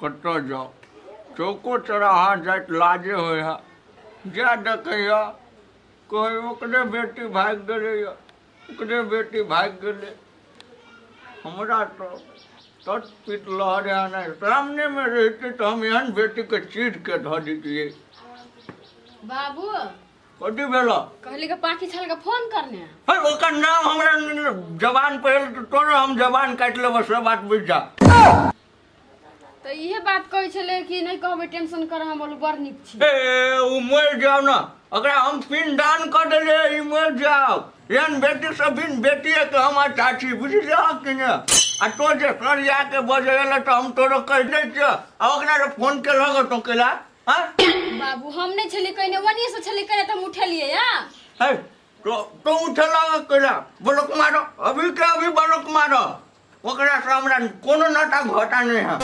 कत जाओ चौको चौराहा जाए लाजे हो जा देखैया कहे ओकरे बेटी भाग गए ओकरे बेटी भाग गए हमरा तो तट पीट लहरे नहीं सामने में रहते तो हम एहन बेटी के चीर के धो दीजिए। बाबू कथी भेलो कहली के पाखी छल के फोन करने है ओकर नाम हमरा जवान पहल तो तोरे हम जवान काट लेब सब बात बुझ जा। तो ये बात कहे छले कि नहीं कहबे टेंशन कर हम बोलू बड़ निक छी ए उ मर जाओ ना अगर हम पिंडदान कर देले ई मर जाओ एहन बेटी सब बिन बेटी के हम चाची बुझ जा कि न आ तो जे कर जाके बजेला तो हम तोरो कह दे छ आ ओकरा फोन के लग तो केला हां बाबू हम नहीं छली कहने वनी से छली करे त हम उठेलिए या है तो उठला केला ब्लॉक मारो अभी के अभी ब्लॉक मारो ओकरा से हमरा कोनो नाटा घटा नहीं है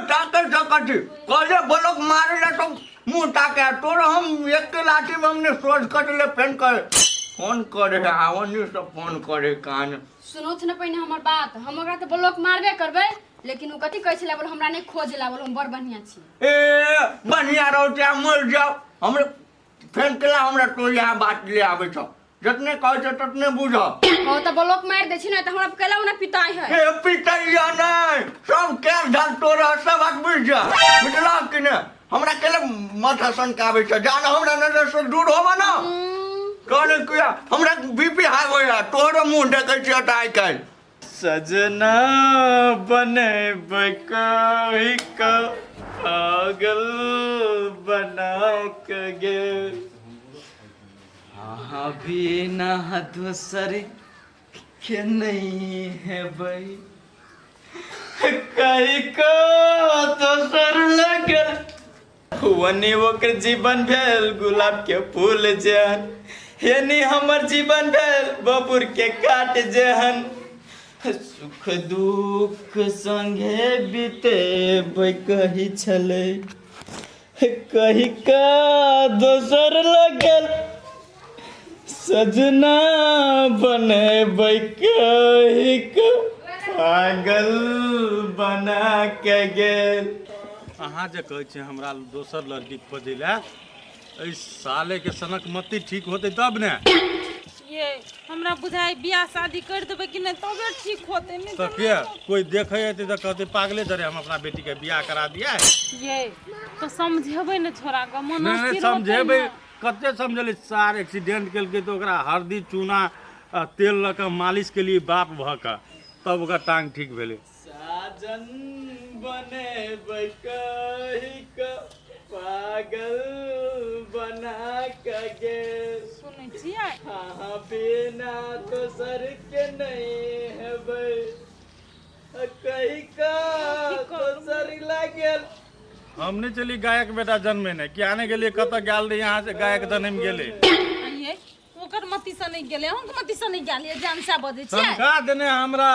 ताकर सकती कहे ब्लॉक मारेला तो मुंह ताके तोरो हम एक के लाठी में हमने सोच कर ले फेन कर फोन करे आवनी से फोन करे कान सुनो छ न पहिने हमर बात हम ओकरा त ब्लॉक मारबे करबे लेकिन उ कथि कहै छला बोल हमरा नहीं खोजला बोल हम बड़ बढ़िया छी ए बढ़िया रहो चाहे मर जाओ हमरे फेन केला हमरा तो यहाँ बात ले आवे छ जितने कहे छ ततने बुझ हो त ब्लॉक मार दे छी न त हमरा केला उना पिताई है ए पिताइया नहीं सब के धर तोरा सब बात बुझ जा बुझला कि न हमरा केले माथा सन का आवे छ जान हमरा नजर से दूर होबा ना कहने किया हमरा बीपी हाई होया तोरो मुंह देखे छ ताई काई सजना बने बकही का पागल बना के गे अभी ना दूसर के नहीं है भाई कहीं को दूसर लगे वनी ओकर जीवन भेल गुलाब के फूल जहन यानी हमर जीवन भेल बबूर के काट जहन सुख दुख संगे बीते कही छले कही का दोसर लगल सजना बने कही का पागल बना के गेल। अहाँ जे कहै छी हमरा दोसर लड़की खोजै लए एहि साले के सनक मती ठीक होते तब ने ये हमरा बुझाई बियाह शादी कर देबे कि नहीं तबे ठीक होते नहीं तो क्या कोई देखे हेतै तो कहते पागले धरे हम अपना बेटी के बियाह करा दिया ये तो समझेबे न छोरा के मन नहीं समझेबे कते समझले सार एक्सीडेंट केलकै तो ओकरा हरदी चूना तेल लऽ के मालिश के लिए बाप भ के तब ओकर टांग ठीक भेलै साजन बने कही का पागल बना के गेल सुनै छियै हाँ बिना दोसर के नहीं है भाई कही का दोसर लागल हम नहीं चली गायक बेटा जन्मे ने क्या नहीं गेलिए कत गेल रही यहाँ से गायक जन्म गेले ये ओकर मती से नहीं गेले हम के मती से नहीं गेलिए जान से बजै छियै समझा देने हमरा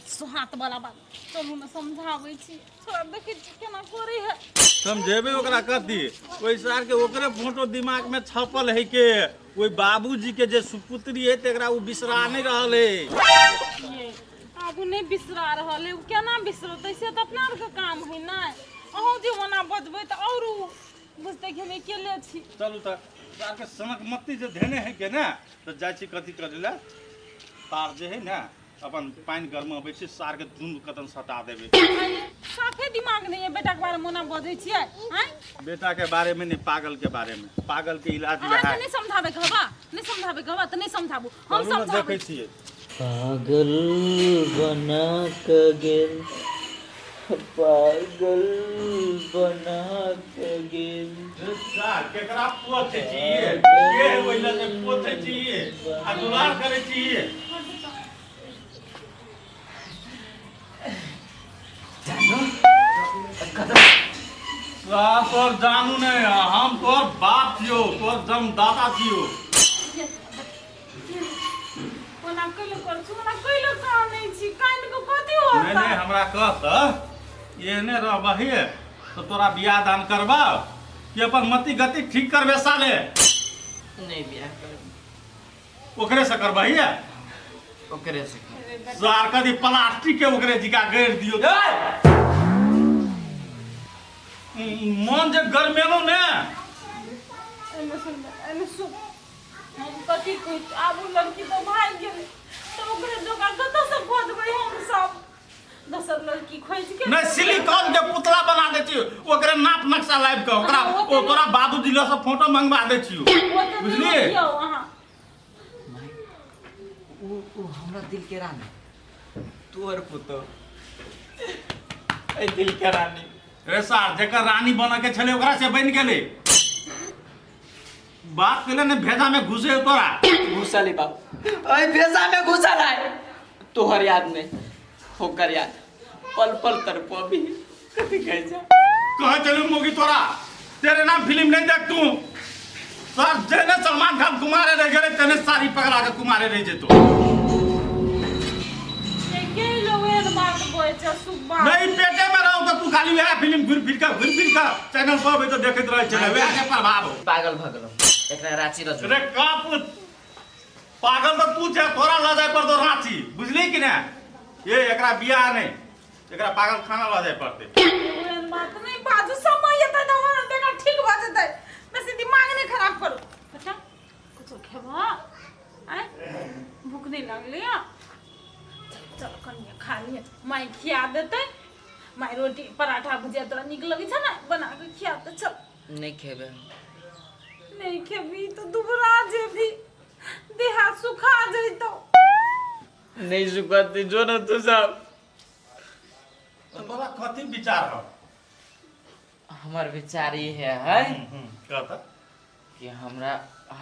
सुहात वाला बात चलू न समझाबै छी छोरा देखै छी केना करे है समझेबे ओकरा कथी ओइ सार के ओकरे फोटो दिमाग में छपल है के ओइ बाबूजी के जे सुपुत्री है तेकरा उ बिसरा नहीं रहल है ये आबू नहीं बिसरा रहल है उ केना बिसरतै से त अपना के काम है ना अहूँ जे ओना बजबै त और बुझते कि हम अकेले छी चलू त सार के सनक मत्ती जे धेने है के ना तो जाय छी कथी करे ला तार जे है ना अपन पानी गरमाबै छी सार के दुनू कतन सटा देबे साफे दिमाग नहीं है बेटा के बारे में ओना बजै छियै हैं बेटा के बारे में नहीं पागल के बारे में पागल के इलाज अहाँ है नहीं समझाबे कहबा नहीं समझाबे कहबा त नहीं समझाबू हम समझाबै देखै छियै पागल बना के गेल पागल बना के गेल केकरा पोछे छियै के ओइला से पोछे छियै आ दुलार करे छियै तोर जानू नहीं हम तोर बाप छियो तोर जमदाता छियो ओना कइलो कर सुना कइलो काम नहीं छी कान को कथि होता नहीं हमरा कहत एहने रहबही तो तोरा बियाह दान करबा कि अपन मति गति ठीक करबे साले नहीं बियाह कर ओकरे से करबही ओकरे से सार कदी प्लास्टिक के ओकरे जिका गैर दियो मन जे गरमेलो ने एमे सुन हम कथी कुछ आबू लड़की तो भाग गेल तो ओकरे दोकान कतऽ से खोजबै हम सब दोसर लड़की खोज के नहीं सिलिकॉन के पुतला बना दे छी ओकरे नाप नक्शा लाइव के ओकरा ओ तोरा बाबूजी ल से फोटो मंगवा दे छी बुझली वहां वो हमरा दिल के रानी तोर पुतो ए दिल के रानी रे सार जेकर रानी बन के छले ओकरा से बन गेले बात केले ने भेजा में घुसे तोरा घुसली बाप ओए भेजा में घुसल है तोहर याद में होकर याद पल पल तर पबी कथी कह जा कह चलू मोगी तोरा तेरे नाम फिल्म नहीं देख तू सर जेने सलमान खान कुमारे रह गए तेने सारी पकड़ा के कुमारे रह जेतो के लोग बात बोल छ सुबह नहीं पेटे में रहो तो तू खाली वह फिल्म घुर फिर का चैनल पर तो देखत रह चले वे के प्रभाव पागल भगलो एकरा रांची रजो रे कापुत पागल तो तू छे तोरा ल जाय पर तो रांची बुझली कि ना ये एकरा बियाह नहीं एकरा पागल खाना ल जाय पड़ते ओहन बात नहीं बाजू समय ये त हमरा देखा ठीक भ जतै बस दिमाग नहीं खराब करो अच्छा कुछ खेबा आय भूख नहीं लगली चल कन्या खा लिए माई खिया देते माई रोटी पराठा भुजिया तोरा निक लगे छ ना बना के खिया दे चल नहीं खेबे नहीं खेबी तो दुबरा जेबी देहा सुखा जइतो नहीं सुखती जो न तू सब तोरा कथि विचार हो हमार विचार ये है कहता कि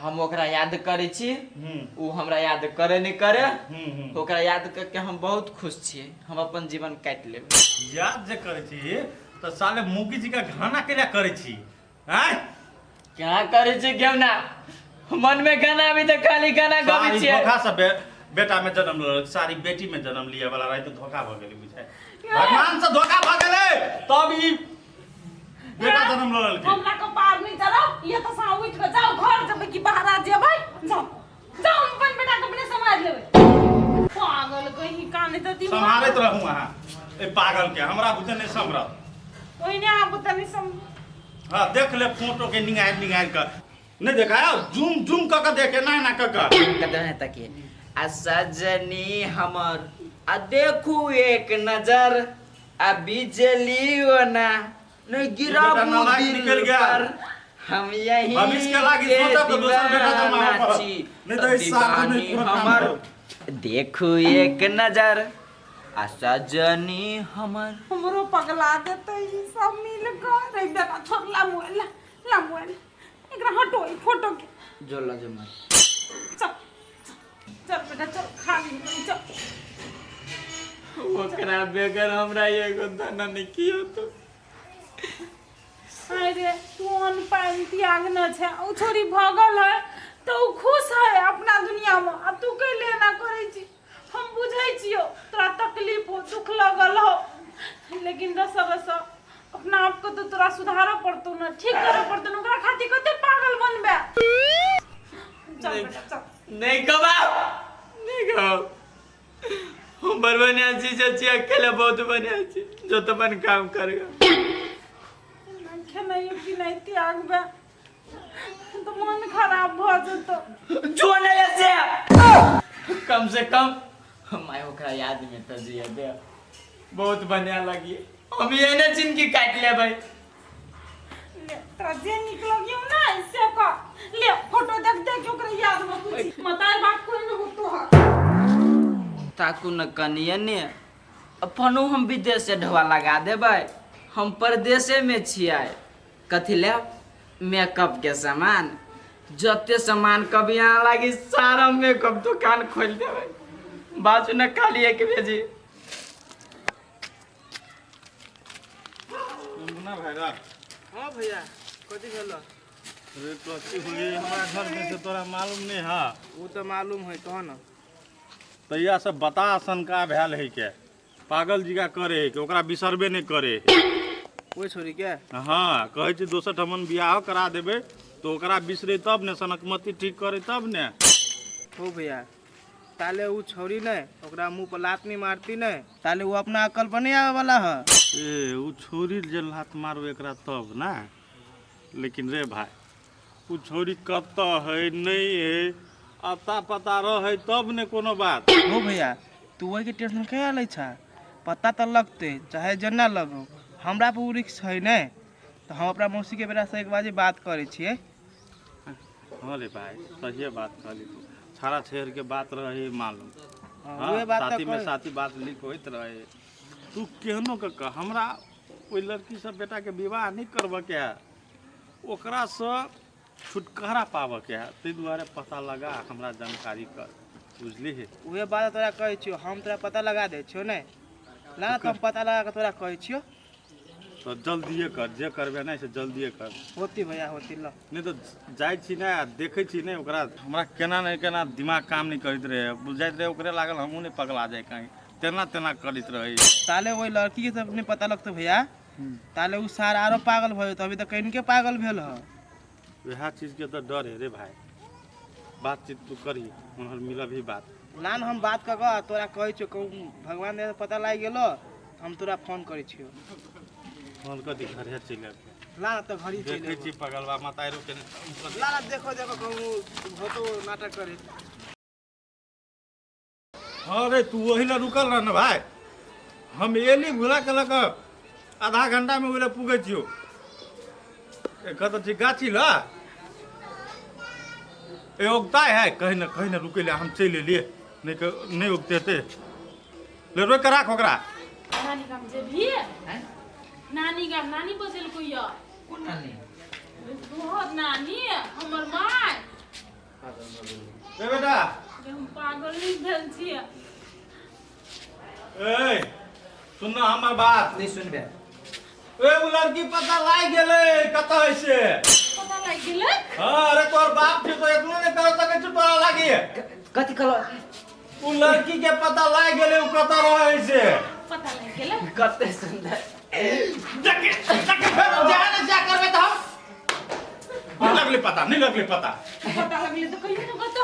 हम ओकरा याद करे छी उ हमरा याद करे नहीं करे ओकरा याद करके हम बहुत खुश छिए हम अपन जीवन काट लेब याद जे करे छी तो साले मुकी जी का गाना केला करे छी हैं क्या करे छी क्यों ना मन में गाना अभी तक खाली गाना गाबी छिए धोखा से बेटा में जन्म ल सारी बेटी में जन्म लिया वाला रही तो धोखा भ गेली बुझाय भगवान से धोखा भ गेले तब ई बेटा जन्म ल के हमरा को पार नहीं चलो ये तो सा उठ के जाओ घर जब कि बाहर आ जेबै जाओ जाओ अपन बेटा को अपने समाज लेबै पागल कहीं काने तो दिमाग संभालत रहूं वहां ए पागल के हमरा बुझे नहीं संभरत ओइने आप तनी सम हां देख ले फोटो के निगार का नहीं देखा जूम क देखे ना क कहते हैं तकिए आ सजनी हमर आ देखू एक नजर आ बिजली ओना नहीं गिरा निकल गया हम यही भविष्य के लागी सोचा तो दूसरा बेटा जमा हो नहीं तो इस साल में पूरा हमर देखू एक नजर आ सजनी हमर हमरो पगला देते ई सब मिल कर रे बेटा छोड़ ला मोबाइल एकरा हटो ई फोटो के जो ला जमा चल चल बेटा चल खा ली चल ओकरा बेगर हमरा एगो दाना नहीं कियो तो अरे तू अन पान त्याग न छे ओ छोरी भगल है तो उ खुश है अपना दुनिया में आ तू के लेना करे छी हम बुझै छियो तोरा तकलीफ हो दुख लगल हो लेकिन रस अपना आप को तो तोरा सुधार पड़तो न ठीक करे पड़तो न ओकरा खातिर कते पागल बनबे चल बेटा चल नहीं कबाओ नहीं कबाओ हम बरबनिया जी चाची अकेले बहुत बढ़िया छी जो तो अपन काम करेगा नहीं कि नहीं त्याग बे तो मन खराब भ जतो जो नहीं ऐसे कम से कम हम आए ओकरा याद में तो जिया दे बहुत बढ़िया लगी हम ये ना जिंदगी काट ले भाई ले तोरा जे निकल गयो ना से का ले फोटो देख देख ओकरा याद में कुछ मतार बात कोई न होतो है ताकू न कनिए ने अपनो हम विदेश से ढवा लगा देबै हम परदेशे में छियै कथी ले मेकअप के सामान जते सामान कभी यहाँ लागी सारा मेकअप दुकान खोल देबै बाजू न खाली एक भेजी ना भाईरा हां भैया कथी भेलो रे कथि होई हमरा घर में से तोरा मालूम नहीं है वो तो मालूम है कहो ना तैया से बता शंका भेल है के पागल जी का करे है कि ओकरा बिसरबे नहीं करे है कोई छोरी क्या हाँ कहे छी दोसर ठमन बियाह करा देबे तो ओकरा बिसरे तब ने सनकमती ठीक करे तब ने हो भैया ताले वो छोरी ने ओकरा मुंह पर लात नहीं मारती ने ताले वो अपना अकल पर नहीं आवे वाला है ए उ छोरी जे लात मारो एकरा तब ना, लेकिन रे भाई उ छोरी कत है नहीं है अता पता रहे तब ने कोनो बात। हो भैया तू वही के टेंशन क्या ले छा, पता तो लगते चाहे जना लगो, हमरा पे उ रिस्क है ने, तो हम अपना मौसी के बेटा से एक बाजी बात करे छिए। हाँ रे भाई सही बात कहली तू, सारा शहर के बात रहे मालूम। हाँ, हाँ, उहे बात तो साथी में कहे। साथी बात लिख होइत रहे। तू केहनो के कह हमरा कोई लड़की सब बेटा के विवाह नहीं करब के है, ओकरा से छुटकारा पाव के है, ते दुआरे पता लगा हमरा जानकारी कर, बुझली है। उहे बात तोरा कहै छियो, हम तोरा पता लगा दे छियो ने, ना तो हम पता लगा के तोरा कहै छियो। तो जल्दिए कर, जे करबे नहीं से जल्दिए कर, होती भैया होती ल। नहीं तो जाय छी ना देखे छी नहीं ओकरा हमरा केना नहीं केना दिमाग काम नहीं करत रहे, बुझाइत रहे ओकरे लागल हमहू नहीं पगला जाए कहीं, तेना तेना करत रहे। ताले वही लड़की के सब नहीं पता लगतो भैया, ताले उ सार आरो पागल भयो, तो अभी तक कहीं के पागल भेल ह। वह चीज के तो डर है रे भाई, बातचीत तू करी उन्हर मिला भी बात। ना हम बात क के तोरा कहै छियो, कहूँ भगवान दे पता लाग गेलो, हम तोरा फोन करै छियो। फोन कर दी घर है चले ला ना तो घरी चले देखे छी पगलवा मातारो के ला ना देखो देखो कहूँ भोतो नाटक करे। हाँ रे तू वही ला रुकल रह न भाई, हम एली भूला के लक आधा घंटा में ओले पुगे छियो। एक तो ठीक गाछी ला ए उगता है कहीं न रुके ले, हम चले लिए नहीं उगते थे ले रोक के राख ओकरा। नानी काम जे भी नानी का नानी बसेल कोई या कोन नानी? बहुत नानी हमर माय ए बेटा जे हम पागल नहीं भेल छिए। ए सुन ना हमर बात। नहीं सुनबे। ए उ लड़की पता लाग गेले कत है से, पता लग गेले। हां अरे तोर बाप छी तो इतना नहीं कर सके छी तोरा लागी। कथी कलो? उ लड़की के पता लाग गेले उ कत रहे से, पता लग गेले। कते सुंदर। जाके फिर जाने जा करबे तो हम नहीं लगले पता पता लगले तो कहियो तो कत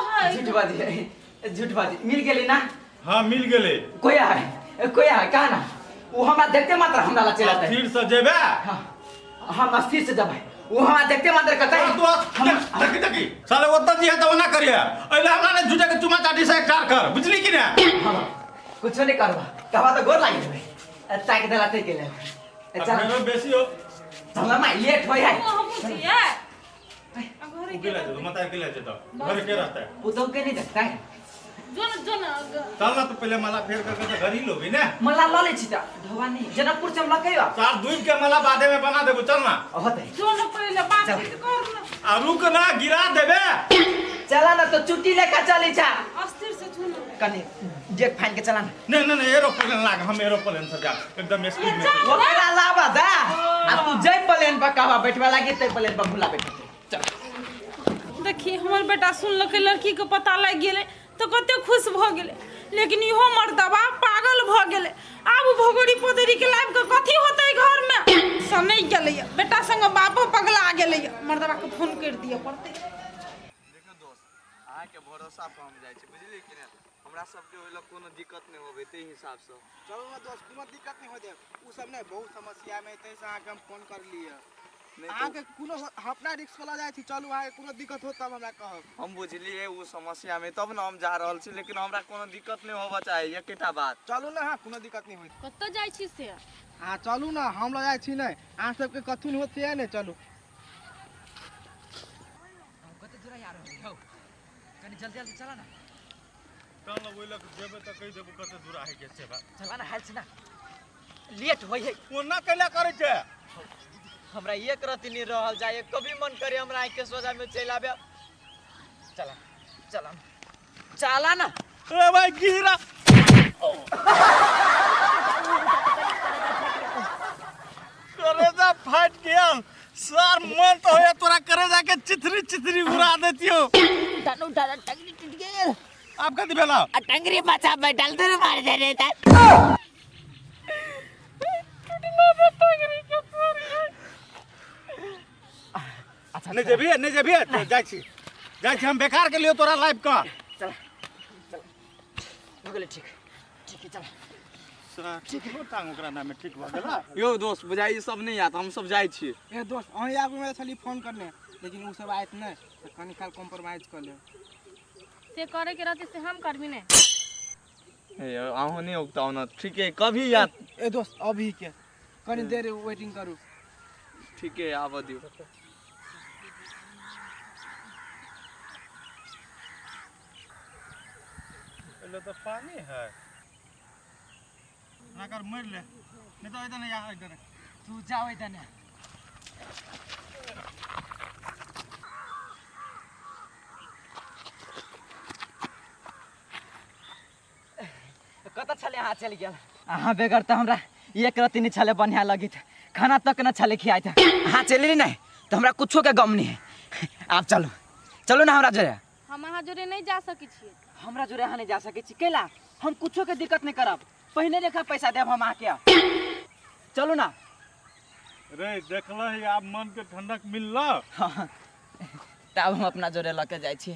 है। झूठ बात मिल गेली ना? हाँ मिल गेले। कोई है कहा ना, वो हमरा देखते मात्र हमरा ला चलत है। फिर से जेबे हम फिर से जब वो हमरा देखते मात्र कहता है तो देखी साले ओतन जी है तो ना करिए, अइले हमरा ने झूठे के चुमा चाटी से कार कर, बुझली कि ना। कुछ नहीं करबा, कहबा तो गोर लागी देबे, ताक देलाते के ले। चल मेरे बेसी हो हमरा माय लेट होय है। हम पूछिए घरे के उगले तो मत के ले जे तो घर के रहता है पुतौ के नहीं देखता है। जोन चल ना तो पहले माला फेर करके तो घर ही लोगे ना। मला लले छिटा ढवा नहीं जनकपुर से हम लकैवा चार दूध के माला बादे में बना देबो, चल ना। होते जोन पहले बात कर ना। आ रुक ना गिरा देबे। चला ना तो चुट्टी लेकर चली जा अस्थिर से छूना कने जेक फाइन के चला ना। नहीं एरोप्लेन लाग, हम एरोप्लेन से जा एकदम स्पीड में। वो करा लावा दा आ तू जय प्लेन पर कहवा बैठवा लागी ते प्लेन पर भुला बैठ चल। देखिए हमर बेटा सुनलकै लड़की के पता लग गेले तो कते खुश भ गेले, लेकिन इहो मर्दबा पागल भ गेले। आब भोगड़ी पोतरी के लाइफ के कथी होतै घर में समय गेलै, बेटा संग बापो पगला गेलै, मर्दबा के फोन कर दिए पड़तै। देखो दोस्त अहाँ के भरोसा पर हम जाय छी, बुझली कि ने, हमरा सब के ओइला कोनो दिक्कत नहीं होबे ते हिसाब से। चलो ना दोस्त कोनो दिक्कत नहीं हो दे, उ सब ने बहुत समस्या में तै से अहाँ के हम फोन कर लिए। अहाँ के कोनो अपना रिस्क वाला जाय छी, चलू अहाँ के कोनो दिक्कत हो तब हमरा कहब। हम बुझलिए उ समस्या में तब ना हम जा रहल छी, लेकिन हमरा कोनो दिक्कत नहीं होबा चाहिए, एकेटा बात। चलू ना, हाँ कोनो दिक्कत नहीं होई। कत्तो जाइ छी से? हाँ चलू ना, हम ल जाय छी नहीं, अहाँ सब के कथु नहीं होत है ने, चलू। कते जोरा यार हो कने जल्दी चला ना। चल ना ओइला जेबे त कहि देबो कते दूर आहे के से बा। चला ना हाल से ना लेट होय है। ओना कैला करे छे हमरा एक रति नहीं रहल जाए, कभी मन करे हमरा आँख के सोजा में चल आबे। चला चला चला ना। ए भाई गिरा करेजा फाट गया सर, मन तो होया तोरा करेजा के चिथरी उड़ा देतियो। टानू टाना टंगरी टूट गई, आप कथी भेला? टंगरी बचा में डाल दे मार दे रे ता। अच्छा नहीं जेबी तो जाय छी हम बेकार के लिए तोरा लाइव का। चला चला हो गेले ठीक ठीक है चला। सारा ठीक हो टांग ओकरा नाम में ठीक भ गेला। यो दोस्त बुझाइ सब नहीं आत, हम सब जाइ छियै। ए दोस्त अहीं आगू में छली फोन करने, लेकिन उ सब आयत नहीं तो कनी काल कॉम्प्रोमाइज कर ले। से करे के रहते से हम करबी ने। ए अहूँ नहीं उगताओ ना, ठीक है कभी याद। ए दोस्त अभी के कनी देर वेटिंग करू। ठीक है आब दियो। पहले तो पानी है ना कर मर ले, नहीं तो इधर नहीं आ इधर। तू जाओ इधर ने। कत छले हाथ चल गया। हाँ बेगर तो हमरा एक रति नहीं छले बढ़िया लगी थे, खाना तक न छले खियाए थे। हाँ चली नहीं तो हमरा कुछो के गम नहीं है। आप चलो चलो ना हमरा जोरे। हम अहाँ जोरे नहीं जा सकी छियै। हमरा जोरे यहाँ नहीं जा सके छी केला, हम कुछो के दिक्कत नहीं करब। पहिने रेखा पैसा देब हम आके। चलो ना। रे देखल ही आप मन के ठंडक मिल ला। हाँ तब हम अपना जोरे लके जाए छी।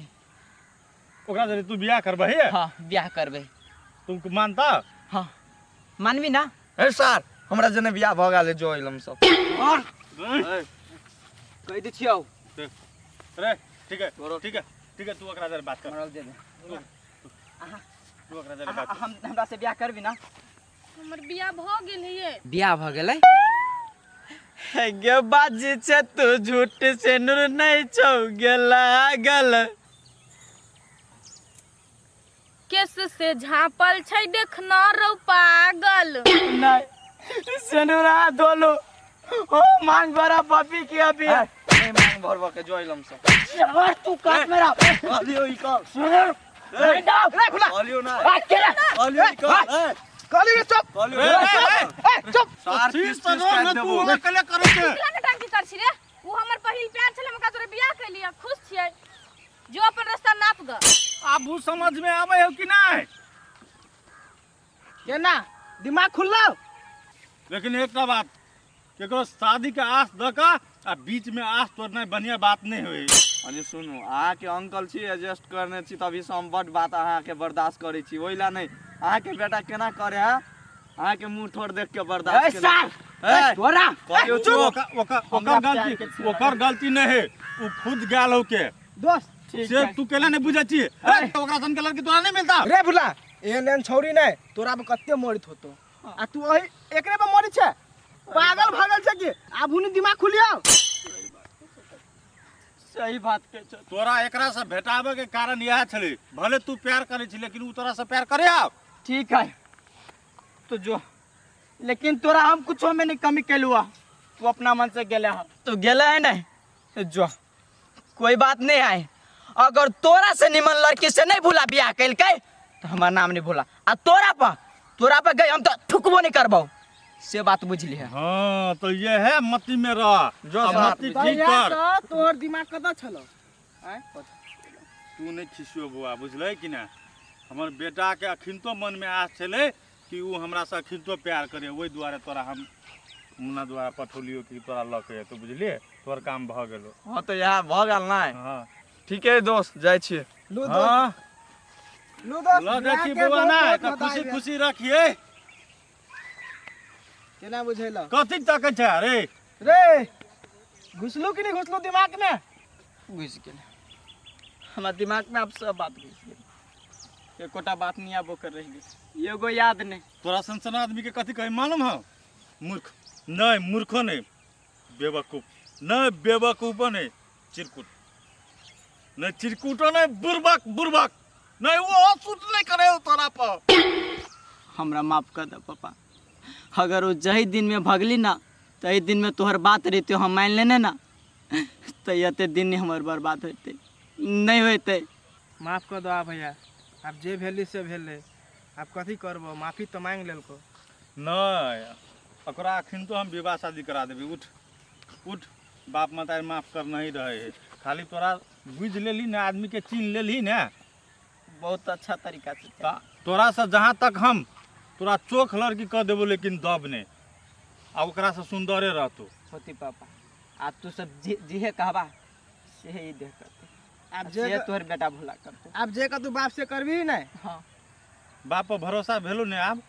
ओकरा जरे तू बियाह करबही। हाँ ब्याह करबे। तुमको मानता। हाँ मानवी ना। ए सर हमरा जने बियाह भ गेल जो इलम सब। कह दी छियो। रे ठीक है ठीक है तू ओकरा जरे बात कर। मरल दे दे। तू ओकरा जरे बात कर। हम हमरा से ब्याह करबी ना। हमर बियाह भ गेल है। ब्याह भ गेलै। गे बाजी छे तू झूठ से नूर नहीं चौगे लागल। केस से झापल छै देखना रौ पागल। नहीं सेनुरा दोलो ओ मांग बरा पपी के अभी। नहीं मांग भरवा के जो इलम सब। यार तू काट मेरा। अलियो ई का। नहीं डाल रे खुला। अलियो ना। अकेला। अलियो ई का। काली रे चुप। अलियो चुप। सार ठीक पीस तो पीस काट ना देबो। तू अकेले करे के। किला टांकी कर छी रे। वो हमर पहिल प्यार छले, मका तोरे बियाह कर लिया, खुश छियै। जो अपन रास्ता नाप ग। आबू समझ में आवे हो कि नहीं। केना दिमाग खुल्ला। लेकिन एक बात केकरो शादी के आस द का आ बीच में आस तोड़ना बढ़िया बात नहीं हुई। अरे सुनो अहाँ के अंकल छी, एडजस्ट करने छी तभी से हम बड़ बात अहाँ के बर्दाश्त करे छी। ओइला नहीं अहाँ के बेटा केना करे है, अहाँ के मुंह ठोर देख के बर्दाश्त ए साल ए तोरा कहियो तू ओकर गलती नहीं है, वो खुद गेल हो के। दोस्त से तू केला नहीं बुझे छी। ओकरा सन के लड़की तोरा नहीं मिलता। रे भुला एहन छौरी नहीं तोरा पे कत्ते मरित होतो आ तू ओही एकरे पे मरि छे। पागल भागल छे कि आबुनी दिमाग खुलिया। सही बात के छ। तोरा एकरा से भेटावे के कारण यह छले, भले तू प्यार करे छी लेकिन उ तोरा से प्यार करे आ। ठीक है तो जो, लेकिन तोरा हम कुछो में नहीं कमी कैलुआ। तू अपना मन से गेले ह। तू गेले है नहीं जो कोई बात नहीं है। अगर तोरा से निमन लड़की से नहीं भूला ब्याह कैल के तो हमारा नाम नहीं भूला। आ तोरा पर गए हम तो ठुकबो नहीं करबो। से बात बुझली है। हाँ तो ये है मती में रह जो अब मती ठीक कर। तोहर दिमाग कदा छलो। आय तू नहीं खिसियो बुआ बुझले कि ना। हमर बेटा के अखिनतो मन में आस छले कि उ हमरा से अखिनतो प्यार करे, ओई दुआरे तोरा हम मुन्ना द्वारा पठौलियो कि तोरा लके तो बुझलिए तोर काम भ गेलो। हाँ तो यहाँ भ गेल ना। हाँ ठीक है दोस्त जाय छी। लू हाँ दोस्त ल देखी बुआ ना तो खुशी खुशी रखिए। केना बुझैला कथी तक छै रे। रे घुसलू कि नहीं घुसलू दिमाग में। घुस गेल हमारे दिमाग में। अब सब बात घुस गेल। एकोटा बात नहीं आबो कर रही गई, एगो याद नहीं। तोरा संसन आदमी के कथी कहे मालूम हो। मूर्ख नहीं, मूर्खो नहीं, बेवकूफ नहीं, बेवकूफो नहीं, चिरकुट नहीं, चिरकुटो नहीं, बुर्बक नहीं, वो सूट नहीं करे हो तोरा पर। हमरा माफ कर दे पापा। अगर वो जही दिन में भगली ना तही दिन में तोहर बात रहते हम मान लेने ना तो ये दिन नहीं हमार बर्बाद होते नहीं होते। माफ कर दो आ भैया, आप जे भेली से भेले, आप कथी करबो, माफी तो मांग लेलको। नहीं ओकरा अखिन तो हम विवाह शादी करा देबी। उठ उठ, बाप माता माफ कर नहीं रहे है। खाली तोरा बुझ लेली ना, आदमी के चीन लेली ना, बहुत अच्छा तरीका से तोरा से जहाँ तक हम तोरा चोख लड़की कह देबो लेकिन दब ने आ ओकरा से सुंदरे रहतो। होती पापा। आज तू सब जिहे कहबा से ही देख करते। आप जे तोहर बेटा भूला करते। आप जे का तू बाप से करबी नहीं। हाँ बाप पर भरोसा भेलो ने। अब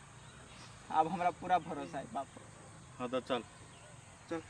अब हमरा पूरा भरोसा है बाप। हाँ तो चल चल